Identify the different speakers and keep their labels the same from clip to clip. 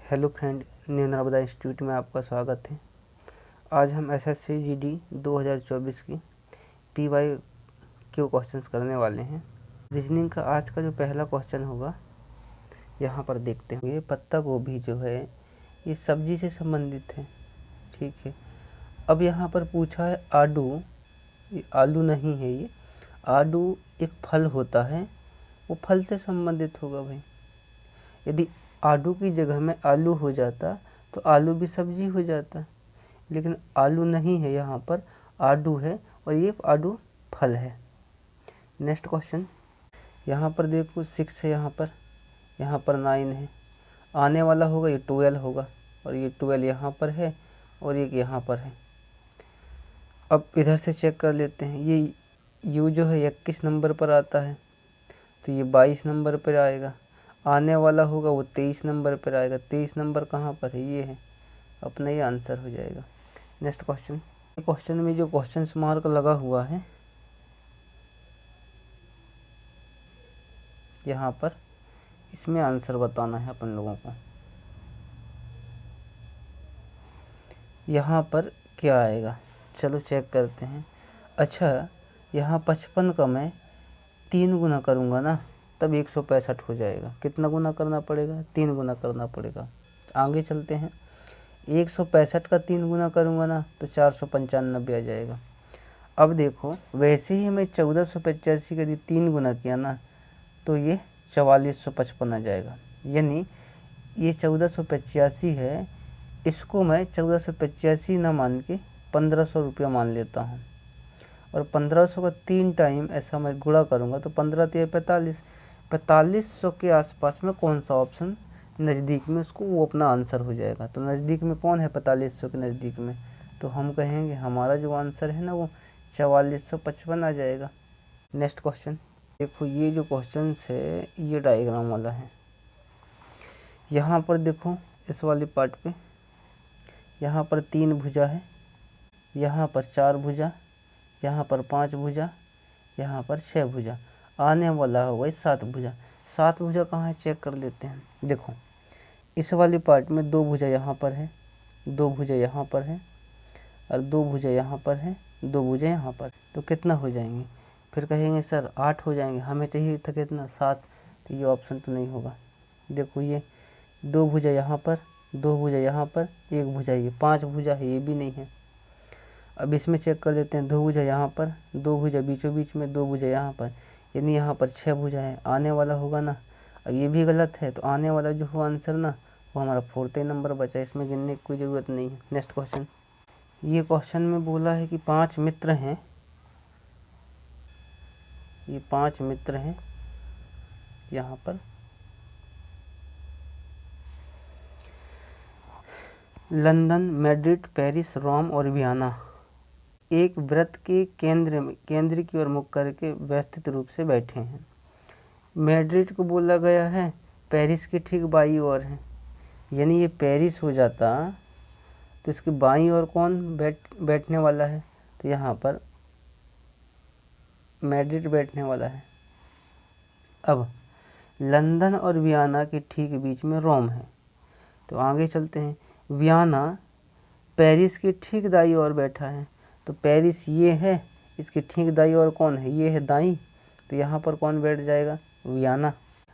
Speaker 1: Hello friend, new Narmada institute में आपका स्वागत है। आज हम एसएससी जीडी 2024 की पीवाई क्यू क्वेश्चंस करने वाले हैं। रीजनिंग का आज का जो पहला क्वेश्चन होगा, यहाँ पर देखते हैं। ये पत्ता गोभी जो है ये सब्जी से संबंधित है, ठीक है। अब यहाँ पर पूछा है आडू, ये आलू नहीं है, ये आडू एक फल होता है, वो फल से संबंधित होगा भाई। यदि आडू की जगह में आलू हो जाता तो आलू भी सब्जी हो जाता, लेकिन आलू नहीं है, यहाँ पर आडू है और ये आडू फल है। नेक्स्ट क्वेश्चन, यहाँ पर देखो 6 है, यहाँ पर 9 है। आने वाला होगा ये 12 होगा, और ये 12 यहाँ पर है और एक यहाँ पर है। अब इधर से चेक कर लेते हैं। ये यू जो है 21 नंबर पर आता है, तो ये 22 नंबर पर आएगा। आने वाला होगा वो 23 नंबर पर आएगा। 23 नंबर कहाँ पर है, ये है, अपना ये आंसर हो जाएगा। नेक्स्ट क्वेश्चन, क्वेश्चन में जो क्वेश्चन मार्क लगा हुआ है यहाँ पर, इसमें आंसर बताना है अपन लोगों को। यहाँ पर क्या आएगा, चलो चेक करते हैं। अच्छा, यहाँ 55 का मैं 3 गुना करूँगा ना, तब 165 हो जाएगा। कितना गुना करना पड़ेगा, 3 गुना करना पड़ेगा। आगे चलते हैं। 165 का 3 गुना करूँगा ना तो 495 आ जाएगा। अब देखो, वैसे ही मैं 1485 का यदि 3 गुना किया ना तो ये 4455 आ जाएगा। यानी ये 1485 है, इसको मैं 1485 ना मान के 1500 रुपया मान लेता हूँ, और 1500 का 3 टाइम ऐसा मैं गुणा करूँगा तो 15 3 45, 4500 के आसपास में कौन सा ऑप्शन नज़दीक में, उसको वो अपना आंसर हो जाएगा। तो नज़दीक में कौन है 4500 के नज़दीक में, तो हम कहेंगे हमारा जो आंसर है ना वो 4455 आ जाएगा। नेक्स्ट क्वेश्चन देखो, ये जो क्वेश्चन है ये डायग्राम वाला है। यहाँ पर देखो, इस वाले पार्ट पे यहाँ पर 3 भुजा है, यहाँ पर 4 भुजा, यहाँ पर 5 भुजा, यहाँ पर 6 भुजा। आने वाला होगा 7 भुजा। 7 भुजा कहाँ है, चेक कर लेते हैं। देखो, इस वाली पार्ट में 2 भुजा यहाँ पर है, 2 भुजा यहाँ पर है, और 2 भुजा यहाँ पर है, 2 भुजा यहाँ पर। तो कितना हो जाएंगे, फिर कहेंगे सर 8 हो जाएंगे, हमें चाहिए था कितना, 7। तो ये ऑप्शन तो नहीं होगा। देखो, ये 2 भुजा यहाँ पर, 2 भुजा यहाँ पर, 1 भुजा, ये 5 भुजा है, ये भी नहीं है। अब इसमें चेक कर लेते हैं। 2 भुजा यहाँ पर, 2 भुजा बीचों बीच में, 2 भुजा यहाँ पर, यानी यहाँ पर 6 भुजा है। आने वाला होगा ना, अब ये भी गलत है, तो आने वाला जो हो आंसर ना वो हमारा 4th नंबर बचा, इसमें गिनने की कोई ज़रूरत नहीं है। नेक्स्ट क्वेश्चन, ये क्वेश्चन में बोला है कि 5 मित्र हैं, ये 5 मित्र हैं यहाँ पर। लंदन, मैड्रिड, पेरिस, रोम और वियना एक वृत्त के केंद्र की ओर मुख करके व्यवस्थित रूप से बैठे हैं। मैड्रिड को बोला गया है पेरिस के ठीक बाई ओर है, यानी ये पेरिस हो जाता तो इसकी बाई ओर कौन बैठने वाला है, तो यहाँ पर मैड्रिड बैठने वाला है। अब लंदन और वियना के ठीक बीच में रोम है, तो आगे चलते हैं। वियना पेरिस के ठीक दाई ओर बैठा है, तो पेरिस ये है, इसके ठीक दाई ओर कौन है, ये है दाई, तो यहाँ पर कौन बैठ जाएगा, वियना।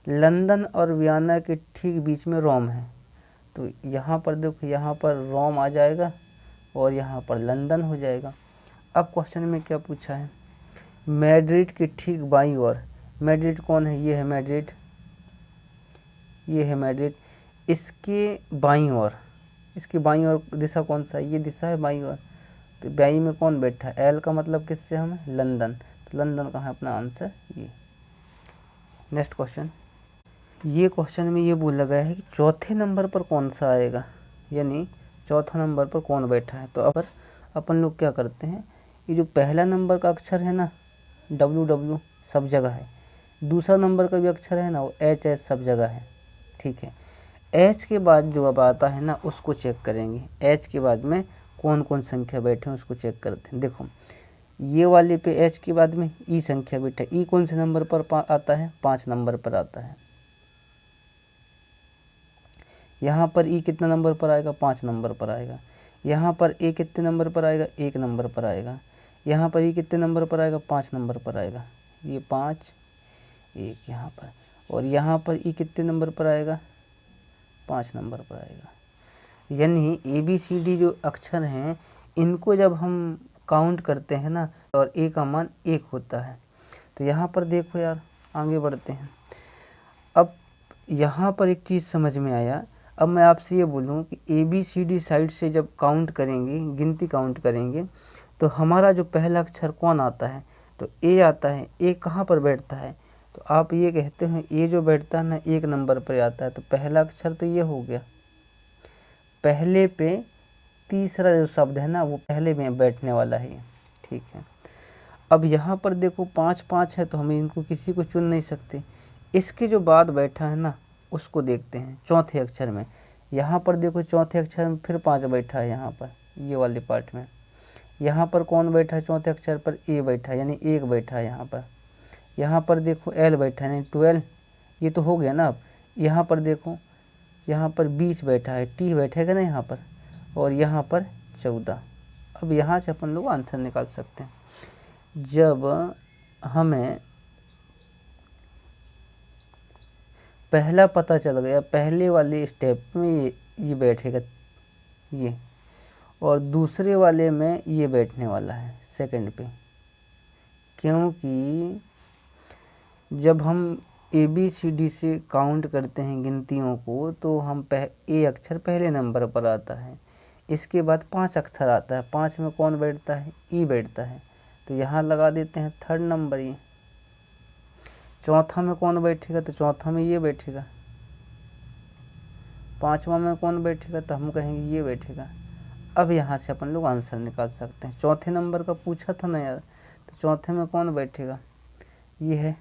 Speaker 1: लंदन और वियना के ठीक बीच में रोम है, तो यहाँ पर देखो, यहाँ पर रोम आ जाएगा और यहाँ पर लंदन हो जाएगा। अब क्वेश्चन में क्या पूछा है, मैड्रिड के ठीक बाईं ओर, मैड्रिड कौन है, ये है मैड्रिड, ये है मैड्रिड। इसके बाईं ओर, इसकी बाईं ओर दिशा कौन सा है, ये दिशा है बाईं ओर, तो बाईं में कौन बैठा है, एल का मतलब किससे हमें, लंदन, तो लंदन का है अपना आंसर ये। नेक्स्ट क्वेश्चन, ये क्वेश्चन में ये बोला गया है कि चौथे नंबर पर कौन सा आएगा, यानी चौथा नंबर पर कौन बैठा है। तो अब अपन लोग क्या करते हैं, ये जो पहला नंबर का अक्षर है ना डब्ल्यू सब जगह है, दूसरा नंबर का भी अक्षर है ना वो एच सब जगह है, ठीक है। एच के बाद जो अब आता है ना उसको चेक करेंगे, एच के बाद में कौन कौन संख्या बैठे हैं उसको चेक करते हैं। देखो, ये वाले पे एच के बाद में ई संख्या बैठा, ई कौन से नंबर पर आता है, 5 नंबर पर आता है। यहाँ पर ई कितना नंबर पर आएगा, 5 नंबर पर आएगा। यहाँ पर ए कितने नंबर पर आएगा, 1 नंबर पर आएगा। यहाँ पर ई कितने नंबर पर आएगा, 5 नंबर पर आएगा। ये 5 1 यहाँ पर, और यहाँ पर ई कितने नंबर पर आएगा, 5 नंबर पर आएगा। यानी ABCD जो अक्षर हैं इनको जब हम काउंट करते हैं ना, और ए का मान 1 होता है। तो यहाँ पर देखो यार, आगे बढ़ते हैं। अब यहाँ पर एक चीज़ समझ में आया। अब मैं आपसे ये बोलूँ कि ABCD साइड से जब काउंट करेंगे, गिनती काउंट करेंगे, तो हमारा जो पहला अक्षर कौन आता है, तो ए आता है। ए कहाँ पर बैठता है, तो आप ये कहते हैं ए जो बैठता है ना 1 नंबर पर आता है। तो पहला अक्षर तो ये हो गया, पहले पे तीसरा जो शब्द है ना वो पहले में बैठने वाला है, ठीक है। अब यहाँ पर देखो 5 5 है, तो हम इनको किसी को चुन नहीं सकते। इसके जो बाद बैठा है ना उसको देखते हैं चौथे अक्षर में। यहाँ पर देखो चौथे अक्षर में फिर 5 बैठा है, यहाँ पर ये वाले पार्ट में। यहाँ पर कौन बैठा है चौथे अक्षर पर, ए बैठा है, यानी 1 बैठा है यहाँ पर। यहाँ पर देखो एल बैठा है, यानी 12, ये तो हो गया ना। अब यहाँ पर देखो, यहाँ पर 20 बैठा है, टी बैठेगा ना यहाँ पर, और यहाँ पर 14। अब यहाँ से अपन लोग आंसर निकाल सकते हैं। जब हमें पहला पता चल गया, पहले वाले स्टेप में ये बैठेगा ये, और दूसरे वाले में ये बैठने वाला है सेकंड पे, क्योंकि जब हम ABCD से काउंट करते हैं गिनतियों को तो हम ए अक्षर पहले नंबर पर आता है। इसके बाद 5 अक्षर आता है, 5 में कौन बैठता है, ई बैठता है। तो यहाँ लगा देते हैं 3rd नंबर ये। चौथा में कौन बैठेगा, तो चौथा में ये बैठेगा। 5वां में कौन बैठेगा, तो हम कहेंगे ये बैठेगा। अब यहाँ से अपन लोग आंसर निकाल सकते हैं। चौथे नंबर का पूछा था ना यार, तो चौथे में कौन बैठेगा, ये है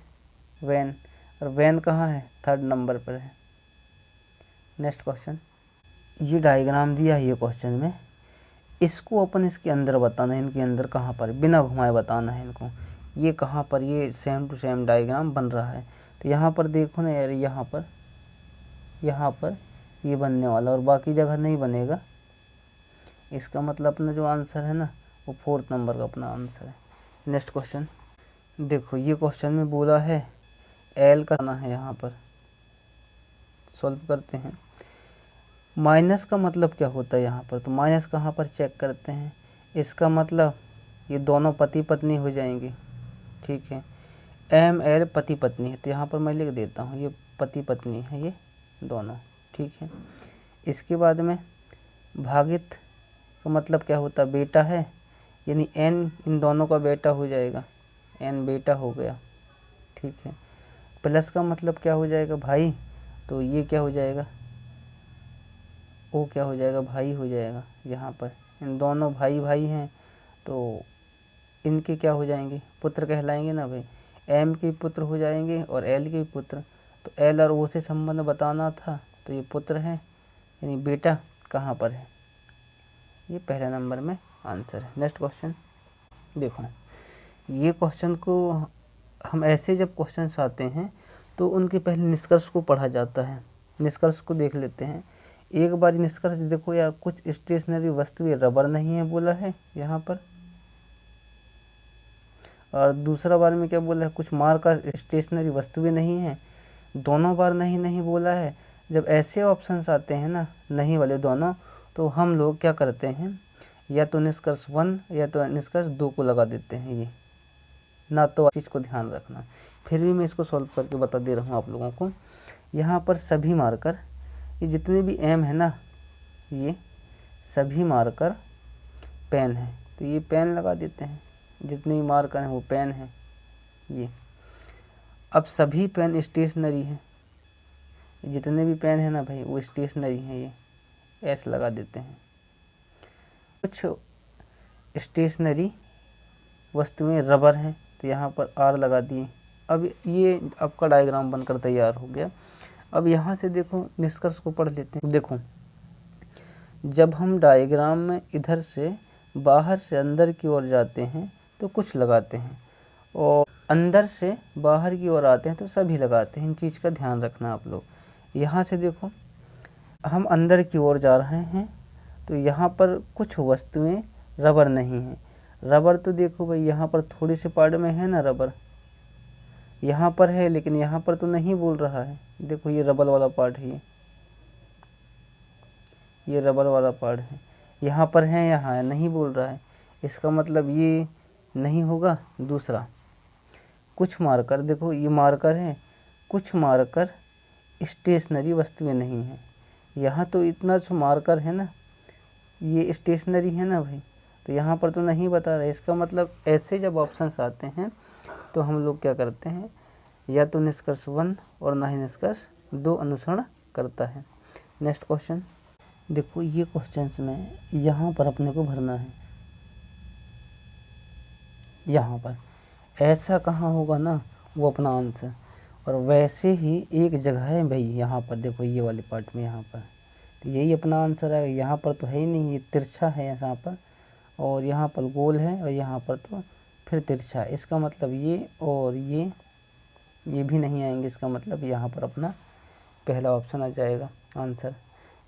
Speaker 1: वैन, और वैन कहाँ है, 3rd नंबर पर है। नेक्स्ट क्वेश्चन, ये डायग्राम दिया है ये क्वेश्चन में, इसको अपन इसके अंदर बताना है, इनके अंदर कहाँ पर, बिना घुमाए बताना है इनको। ये कहाँ पर, ये सेम टू सेम डायग्राम बन रहा है। तो यहाँ पर देखो ना यार, यहाँ पर ये बनने वाला, और बाकी जगह नहीं बनेगा। इसका मतलब अपना जो आंसर है ना वो 4th नंबर का अपना आंसर है। नेक्स्ट क्वेश्चन देखो, ये क्वेश्चन में बोला है एल का ना है, यहाँ पर सॉल्व करते हैं। माइनस का मतलब क्या होता है यहाँ पर, तो माइनस कहाँ पर चेक करते हैं। इसका मतलब ये दोनों पति पत्नी हो जाएंगे, ठीक है। ML पति पत्नी है, तो यहाँ पर मैं लिख देता हूँ ये पति पत्नी है ये दोनों, ठीक है। इसके बाद में भागित का मतलब क्या होता है, बेटा है, यानी N इन दोनों का बेटा हो जाएगा, N बेटा हो गया, ठीक है। प्लस का मतलब क्या हो जाएगा, भाई, तो ये क्या हो जाएगा, O क्या हो जाएगा, भाई हो जाएगा। यहाँ पर इन दोनों भाई भाई हैं, तो इनके क्या हो जाएंगे, पुत्र कहलाएंगे ना भाई। M के पुत्र हो जाएंगे और L के पुत्र, तो L और O से संबंध बताना था, तो ये पुत्र है, यानी बेटा कहाँ पर है, ये पहला नंबर में आंसर है। नेक्स्ट क्वेश्चन देखो, ये क्वेश्चन को हम ऐसे जब क्वेश्चंस आते हैं तो उनके पहले निष्कर्ष को पढ़ा जाता है। निष्कर्ष को देख लेते हैं एक बार। निष्कर्ष देखो यार, कुछ स्टेशनरी वस्तुएं रबर नहीं है बोला है यहाँ पर, और दूसरा बार में क्या बोला है, कुछ मार का स्टेशनरी वस्तुएं नहीं है। दोनों बार नहीं नहीं बोला है। जब ऐसे ऑप्शंस आते हैं ना, नहीं वाले दोनों, तो हम लोग क्या करते हैं, या तो निष्कर्ष 1 या तो निष्कर्ष 2 को लगा देते हैं। ये ना तो चीज़ को ध्यान रखना, फिर भी मैं इसको सॉल्व करके बता दे रहा हूँ आप लोगों को। यहाँ पर सभी मार्कर, ये जितने भी M है ना, ये सभी मार्कर पेन है, तो ये पेन लगा देते हैं। जितने भी मार्कर हैं वो पेन है ये। अब सभी पेन स्टेशनरी है, जितने भी पेन है ना भाई वो स्टेशनरी है, ये S लगा देते हैं। कुछ स्टेशनरी वस्तुएं रबर हैं, तो यहाँ पर R लगा दिए। अब ये आपका डायग्राम बनकर तैयार हो गया। अब यहाँ से देखो निष्कर्ष को पढ़ लेते हैं। देखो, जब हम डायग्राम में इधर से बाहर से अंदर की ओर जाते हैं तो कुछ लगाते हैं, और अंदर से बाहर की ओर आते हैं तो सभी लगाते हैं। इन चीज़ का ध्यान रखना आप लोग। यहाँ से देखो हम अंदर की ओर जा रहे हैं तो यहाँ पर कुछ वस्तुएं रबर नहीं है। रबर तो देखो भाई यहाँ पर थोड़ी से पार्ट में है ना रबर, यहाँ पर है लेकिन यहाँ पर तो नहीं बोल रहा है। देखो ये रबर वाला पार्ट है, ये रबर वाला पार्ट है, यहाँ पर है, यहाँ है, नहीं बोल रहा है। इसका मतलब ये नहीं होगा। दूसरा, कुछ मार्कर, देखो ये मार्कर है, कुछ मार्कर स्टेशनरी वस्तुएं नहीं हैं। यहाँ तो इतना जो मार्कर है ना ये स्टेशनरी है ना भाई, तो यहाँ पर तो नहीं बता रहा है। इसका मतलब ऐसे जब ऑप्शंस आते हैं तो हम लोग क्या करते हैं, या तो निष्कर्ष 1 और ना ही निष्कर्ष 2 अनुसरण करता है। नेक्स्ट क्वेश्चन देखो, ये क्वेश्चंस में यहाँ पर अपने को भरना है, यहाँ पर ऐसा कहाँ होगा ना वो अपना आंसर, और वैसे ही एक जगह है भाई यहाँ पर, देखो ये वाले पार्ट में यहाँ पर, तो यही अपना आंसर है। यहाँ पर तो है ही नहीं, ये तिरछा है यहाँ पर, और यहाँ पर गोल है, और यहाँ पर तो फिर तिरछा है। इसका मतलब ये और ये भी नहीं आएंगे। इसका मतलब यहाँ पर अपना पहला ऑप्शन आ जाएगा आंसर।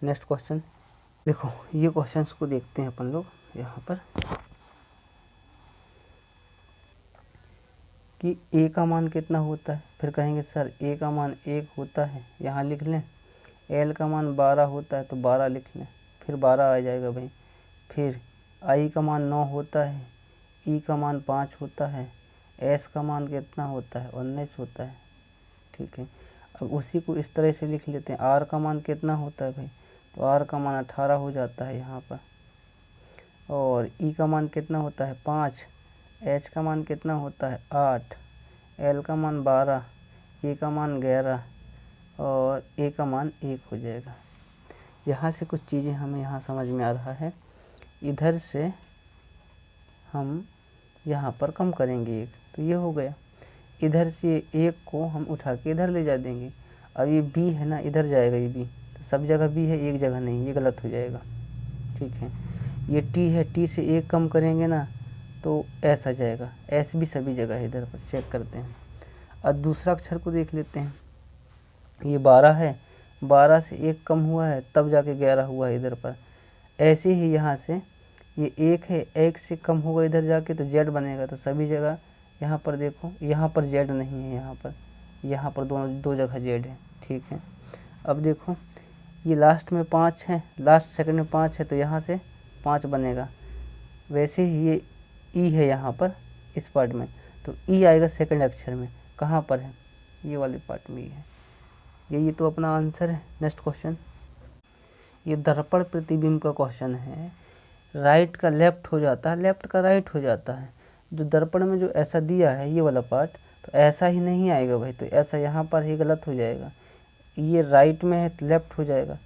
Speaker 1: नेक्स्ट क्वेश्चन देखो, ये क्वेश्चंस को देखते हैं अपन लोग यहाँ पर कि ए का मान कितना होता है। फिर कहेंगे सर ए का मान 1 होता है, यहाँ लिख लें। एल का मान 12 होता है तो 12 लिख लें, फिर 12 आ जाएगा भाई। फिर आई का मान 9 होता है, ई का मान 5 होता है, एस का मान कितना होता है 19 होता है। ठीक है, अब उसी को इस तरह से लिख लेते हैं। आर का मान कितना होता है भाई, तो आर का मान 18 हो जाता है यहाँ पर। और ई का मान कितना होता है 5, एच का मान कितना होता है 8, एल का मान 12, के का मान 11 और ए का मान 1 हो जाएगा। यहाँ से कुछ चीज़ें हमें यहाँ समझ में आ रहा है। इधर से हम यहाँ पर कम करेंगे 1, तो ये हो गया। इधर से 1 को हम उठा के इधर ले जा देंगे। अब ये बी है ना, इधर जाएगा ये बी, तो सब जगह बी है, एक जगह नहीं, ये गलत हो जाएगा। ठीक है, ये टी है, टी से 1 कम करेंगे ना तो एस आ जाएगा। एस भी सभी जगह है, इधर पर चेक करते हैं। अब दूसरा अक्षर को देख लेते हैं। ये 12 है, 12 से 1 कम हुआ है तब जाके 11 हुआ है इधर पर। ऐसे ही यहाँ से ये 1 है, 1 से कम होगा इधर जाके तो जेड बनेगा, तो सभी जगह यहाँ पर देखो, यहाँ पर जेड नहीं है, यहाँ पर दो जगह जेड है। ठीक है, अब देखो ये लास्ट में 5 है, लास्ट सेकंड में 5 है तो यहाँ से 5 बनेगा। वैसे ही ये ई है यहाँ पर इस पार्ट में, तो ई आएगा सेकंड अक्षर में। कहाँ पर है, ये वाले पार्ट में ही है। यही तो अपना आंसर है। नेक्स्ट क्वेश्चन, ये दर्पण प्रतिबिंब का क्वेश्चन है। राइट का लेफ्ट हो जाता है, लेफ्ट का राइट हो जाता है। जो दर्पण में जो ऐसा दिया है ये वाला पार्ट, तो ऐसा ही नहीं आएगा भाई, तो ऐसा यहाँ पर ही गलत हो जाएगा। ये राइट में है तो लेफ्ट हो जाएगा,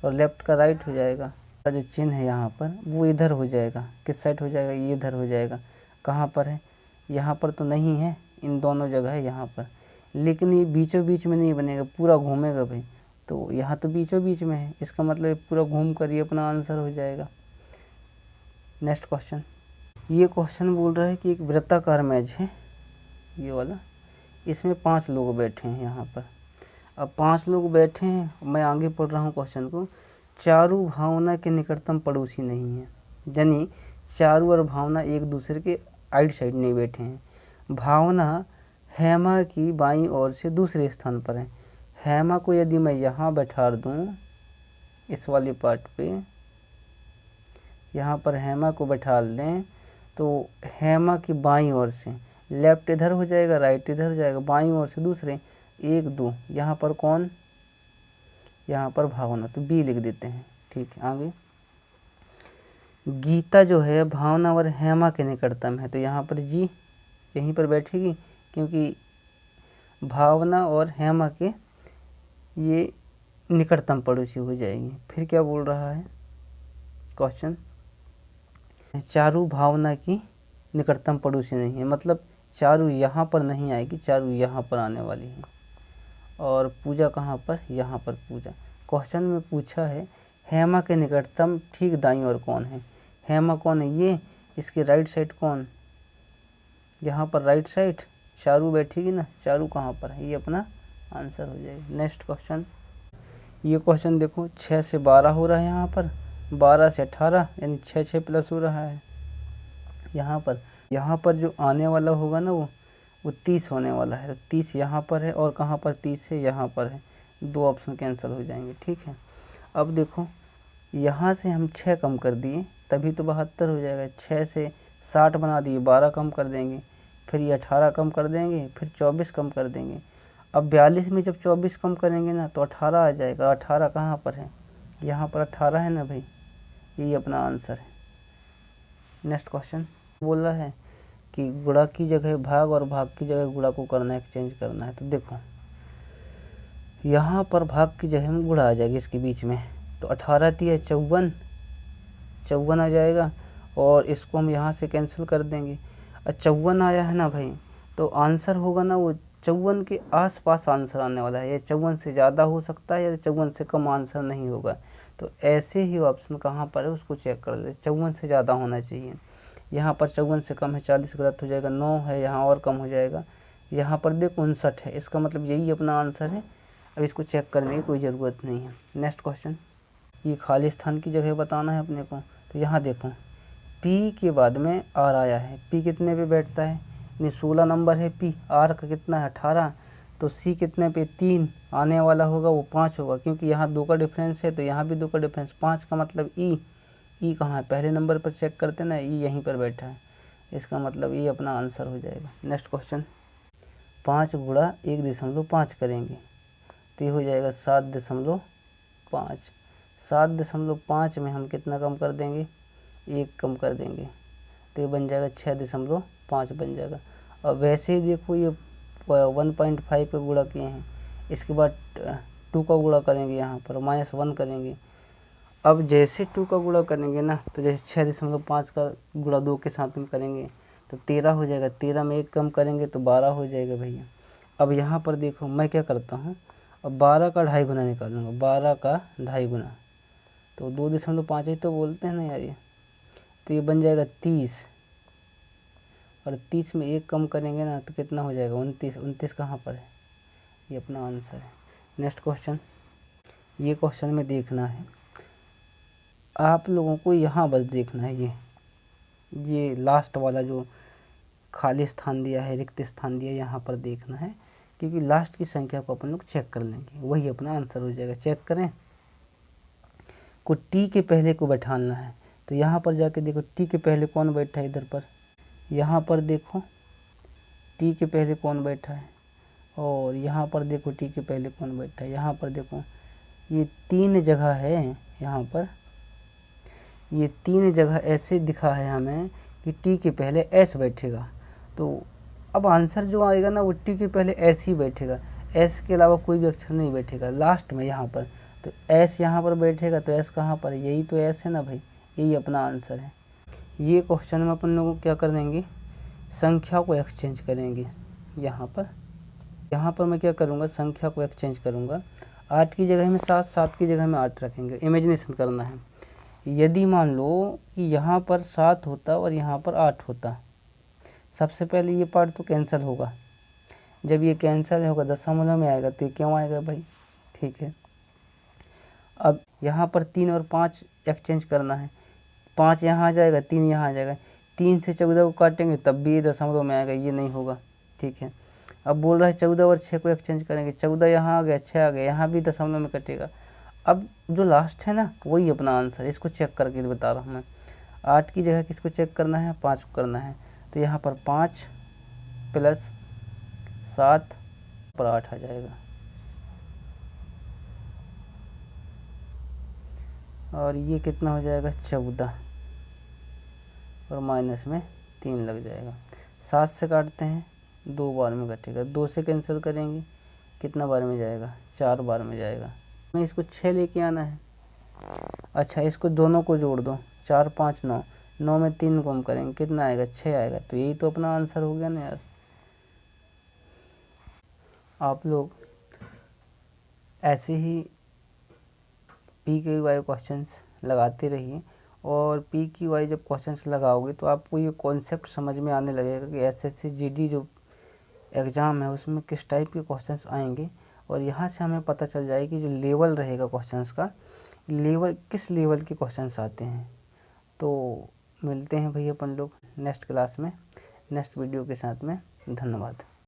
Speaker 1: और लेफ्ट का राइट हो जाएगा। जो चिन्ह है यहाँ पर वो इधर हो जाएगा। किस साइड हो जाएगा, ये इधर हो जाएगा। कहाँ पर है, यहाँ पर तो नहीं है, इन दोनों जगह है यहाँ पर, लेकिन ये बीचों बीच में नहीं बनेगा, पूरा घूमेगा भाई। तो यहाँ तो बीचों बीच में है, इसका मतलब पूरा घूम कर ये अपना आंसर हो जाएगा। नेक्स्ट क्वेश्चन, ये क्वेश्चन बोल रहा है कि एक वृत्ताकार मेज है, ये वाला, इसमें 5 लोग बैठे हैं यहाँ पर। अब 5 लोग बैठे हैं, मैं आगे पढ़ रहा हूँ क्वेश्चन को। चारू भावना के निकटतम पड़ोसी नहीं है, यानी चारू और भावना एक दूसरे के आइड साइड नहीं बैठे हैं। भावना हेमा की बाईं ओर से दूसरे स्थान पर है। हेमा को यदि मैं यहाँ बैठा दूँ इस वाले पार्ट पे, यहाँ पर हेमा को बैठा लें तो हेमा की बाईं ओर से, लेफ्ट इधर हो जाएगा, राइट इधर हो जाएगा, बाईं ओर से दूसरे 1 2, यहाँ पर कौन, यहाँ पर भावना, तो बी लिख देते हैं। ठीक है, आगे गीता जो है भावना और हेमा के निकटतम है, तो यहाँ पर जी यहीं पर बैठेगी, क्योंकि भावना और हेमा के ये निकटतम पड़ोसी हो जाएंगे। फिर क्या बोल रहा है क्वेश्चन, चारू भावना की निकटतम पड़ोसी नहीं है, मतलब चारू यहाँ पर नहीं आएगी, चारू यहाँ पर आने वाली है। और पूजा कहाँ पर, यहाँ पर पूजा। क्वेश्चन में पूछा है हेमा के निकटतम ठीक दाईं ओर कौन है। हेमा कौन है, ये, इसके राइट साइड कौन, यहाँ पर राइट साइड चारू बैठेगी ना, चारू कहाँ पर है, ये अपना आंसर हो जाएगा। नेक्स्ट क्वेश्चन, ये क्वेश्चन देखो 6 से 12 हो रहा है यहाँ पर, 12 से 18 यानी 6 6 प्लस हो रहा है यहाँ पर जो आने वाला होगा ना वो 30 होने वाला है। तो 30 यहाँ पर है और कहाँ पर 30 है, यहाँ पर है। 2 ऑप्शन कैंसिल हो जाएंगे, ठीक है। अब देखो यहाँ से हम 6 कम कर दिए तभी तो 72 हो जाएगा। 6 से 60 बना दिए, 12 कम कर देंगे, फिर ये 18 कम कर देंगे, फिर 24 कम कर देंगे। अब 42 में जब 24 कम करेंगे ना तो 18 आ जाएगा। 18 कहाँ पर है, यहाँ पर 18 है ना भाई, यही अपना आंसर है। नेक्स्ट क्वेश्चन बोल रहा है कि गुणा की जगह भाग और भाग की जगह गुणा को करना है, एक्सचेंज करना है। तो देखो यहाँ पर भाग की जगह में गुणा आ जाएगी इसके बीच में, तो 18 तिया 54 आ जाएगा और इसको हम यहाँ से कैंसिल कर देंगे। 54 आया है ना भाई, तो आंसर होगा ना वो 54 के आसपास आंसर आने वाला है। ये 54 से ज़्यादा हो सकता है या 54 से कम आंसर नहीं होगा। तो ऐसे ही ऑप्शन कहाँ पर है उसको चेक कर ले। 54 से ज़्यादा होना चाहिए, यहाँ पर 54 से कम है, 40 गलत हो जाएगा। 9 है, यहाँ और कम हो जाएगा। यहाँ पर देखो 59 है, इसका मतलब यही अपना आंसर है। अब इसको चेक करने की कोई ज़रूरत नहीं है। नेक्स्ट क्वेश्चन, ये खाली स्थान की जगह बताना है अपने को। तो यहाँ देखो P के बाद में R आया है, P कितने पे बैठता है, नहीं 16 नंबर है P, R का कितना है 18, तो C कितने पे 3 आने वाला होगा वो 5 होगा, क्योंकि यहाँ 2 का डिफरेंस है तो यहाँ भी 2 का डिफरेंस। 5 का मतलब E कहाँ है, पहले नंबर पर चेक करते ना, E यहीं पर बैठा है, इसका मतलब E अपना आंसर हो जाएगा। नेक्स्ट क्वेश्चन, 5 गुणा 1.5 करेंगे तो ये हो जाएगा 7.5। 7.5 में हम कितना कम कर देंगे, 1 कम कर देंगे तो ये बन जाएगा 6.5 बन जाएगा। और वैसे ही देखो ये 1.5 का गुणा किए हैं, इसके बाद 2 का गुणा करेंगे, यहाँ पर -1 करेंगे। अब जैसे 2 का गुणा करेंगे ना, तो जैसे 6.5 का गुणा 2 के साथ में करेंगे तो 13 हो जाएगा। 13 में 1 कम करेंगे तो 12 हो जाएगा भैया। अब यहाँ पर देखो मैं क्या करता हूँ, अब 12 का 2.5 गुना निकालूंगा, 12 का 2.5 गुना तो 2.5 ही तो बोलते हैं ना यार ये। तो ये बन जाएगा 30, और 30 में 1 कम करेंगे ना तो कितना हो जाएगा 29। 29 कहाँ पर है, ये अपना आंसर है। नेक्स्ट क्वेश्चन, ये क्वेश्चन में देखना है आप लोगों को, यहाँ बस देखना है ये लास्ट वाला जो खाली स्थान दिया है, रिक्त स्थान दिया है, यहाँ पर देखना है, क्योंकि लास्ट की संख्या को अपन लोग चेक कर लेंगे, वही अपना आंसर हो जाएगा। चेक करें, को टी के पहले को बैठाना है, तो यहाँ पर जाके देखो टी के पहले कौन बैठा है, इधर पर यहाँ पर देखो टी के पहले कौन बैठा है, और यहाँ पर देखो टी के पहले कौन बैठा है। यहाँ पर देखो ये 3 जगह है, यहाँ पर ये 3 जगह ऐसे दिखा है हमें कि टी के पहले एस बैठेगा। तो अब आंसर जो आएगा ना वो टी के पहले एस ही बैठेगा, एस के अलावा कोई भी अक्षर नहीं बैठेगा लास्ट में यहाँ पर। तो एस यहाँ पर बैठेगा, तो एस कहाँ पर है, यही तो एस है ना भाई, यही अपना आंसर है। ये क्वेश्चन में अपन लोगों को क्या कर देंगे, संख्या को एक्सचेंज करेंगे। यहाँ पर मैं क्या करूँगा, संख्या को एक्सचेंज करूँगा। 8 की जगह में 7, 7 की जगह में 8 रखेंगे। इमेजिनेशन करना है, यदि मान लो कि यहाँ पर 7 होता और यहाँ पर 8 होता, सबसे पहले ये पार्ट तो कैंसिल होगा। जब ये कैंसिल होगा दशमलव में आएगा तो ये क्यों आएगा भाई, ठीक है। अब यहाँ पर 3 और 5 एक्सचेंज करना है, 5 यहाँ आ जाएगा, 3 यहाँ आ जाएगा। 3 से 14 को काटेंगे तब भी ये दशमलव में आएगा, ये नहीं होगा, ठीक है। अब बोल रहा है 14 और 6 को एक्सचेंज करेंगे, 14 यहाँ आ गया, 6 आ गया, यहाँ भी दशमलव में कटेगा। अब जो लास्ट है ना वही अपना आंसर है, इसको चेक करके बता रहा हूँ मैं। 8 की जगह किसको चेक करना है, 5 को करना है, तो यहाँ पर 5 + 7 पर 8 आ जाएगा, और ये कितना हो जाएगा 14, और माइनस में 3 लग जाएगा। 7 से काटते हैं 2 बार में कटेगा, 2 से कैंसिल करेंगे कितना बार में जाएगा, 4 बार में जाएगा। मैं इसको 6 लेके आना है। अच्छा इसको दोनों को जोड़ दो, 4 5 9, 9 में 3 कम करेंगे कितना आएगा, 6 आएगा। तो यही तो अपना आंसर हो गया ना यार। आप लोग ऐसे ही PQY क्वेश्चंस लगाते रहिए, और PQY जब क्वेश्चंस लगाओगे तो आपको ये कॉन्सेप्ट समझ में आने लगेगा कि SSC GD जो एग्ज़ाम है उसमें किस टाइप के क्वेश्चंस आएंगे, और यहाँ से हमें पता चल जाए कि जो लेवल रहेगा क्वेश्चंस का, लेवल किस लेवल के क्वेश्चंस आते हैं। तो मिलते हैं भैया अपन लोग नेक्स्ट क्लास में, नेक्स्ट वीडियो के साथ में। धन्यवाद।